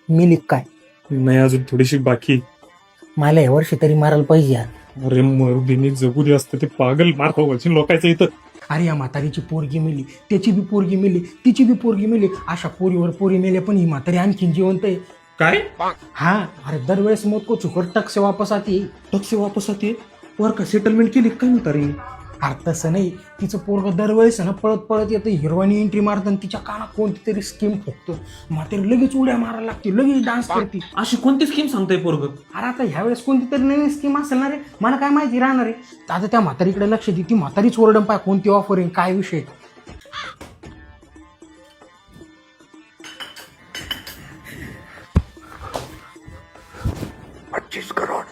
Milli काय? नाही, अजून थोडीशी बाकी. मला या वर्षी तरी मारायला पाहिजे यार. अरे मरुदीने जगू दे असतं ते पागल मारतो लोकांचं इथं. अरे या म्हातारीची पोरगी मिली, त्याची बी पोरगी मिली, तिची बी पोरगी मिली. अशा पोरीवर पोरी मेले पण ही म्हातारी आणखीन जिवंत आहे. काय हा, अरे दरवेळेस मौत को चुकर टक से वापस आती. टक्से वापस आते वर का सेटलमेंट केली काय म्हातारी? अरे तसं नाही, तिचं पोरग दरवेळेस ना पळत पळत येतं, हिरवानी एंट्री मारतं आणि तिच्या कानात कोणती तरी स्कीम फुकतो. म्हातारी लगेच उड्या मारायला लागते, लगेच डान्स करते. अशी कोणती स्कीम सांगताय पोरग? अरे आता ह्यावेळेस कोणती तरी नवीन स्कीम असेल ना रे, मला काय माहिती राहणार आहे. आता त्या म्हातारीकडे लक्ष दे, ती म्हातारीच ओरडम पाय कोणती ऑफर आहे काय विषय. 25 करोड.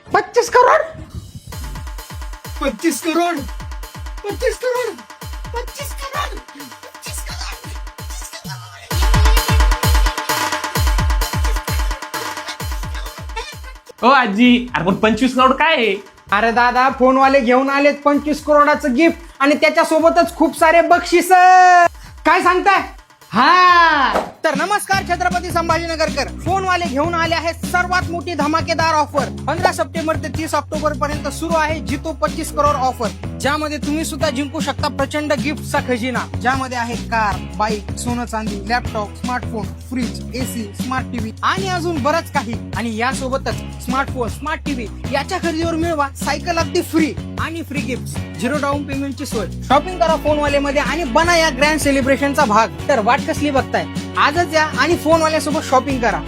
25 करोड 25 करोड 25 करोड 25 करोड 25 करोड. ओ आजी, अरे पण 25 करोड काय आहे? अरे दादा, फोनवाले घेऊन आलेत 25 करोडाचं गिफ्ट आणि त्याच्यासोबतच खूप सारे बक्षीस. काय सांगताय? हा तर नमस्कार छत्रपती संभाजीनगरकर. फोनवाले घेऊन आले आहेत सर्वात मोठी धमाकेदार ऑफर. 15 सप्टेंबर ते 30 ऑक्टोबर पर्यंत सुरू आहे जितो 25 करोड ऑफर, ज्यामध्ये तुम्ही सुद्धा जिंकू शकता प्रचंड गिफ्टचा खजिना, ज्यामध्ये आहे कार, बाईक, सोनं चांदी, laptop, smartphone, fridge, AC, smart TV आणि अजून बरंच काही. आणि यासोबतच स्मार्टफोन, स्मार्ट टीव्ही याच्या खरेदीवर मिळवा सायकल अगदी फ्री आणि फ्री गिफ्ट, 0 डाऊन पेमेंटची सोय. शॉपिंग करा फोनवाले मध्ये आणि बना या ग्रँड सेलिब्रेशनचा भाग. तर वाट कसली बघताय? आजच या आणि फोनवाल्यासोबत शॉपिंग करा.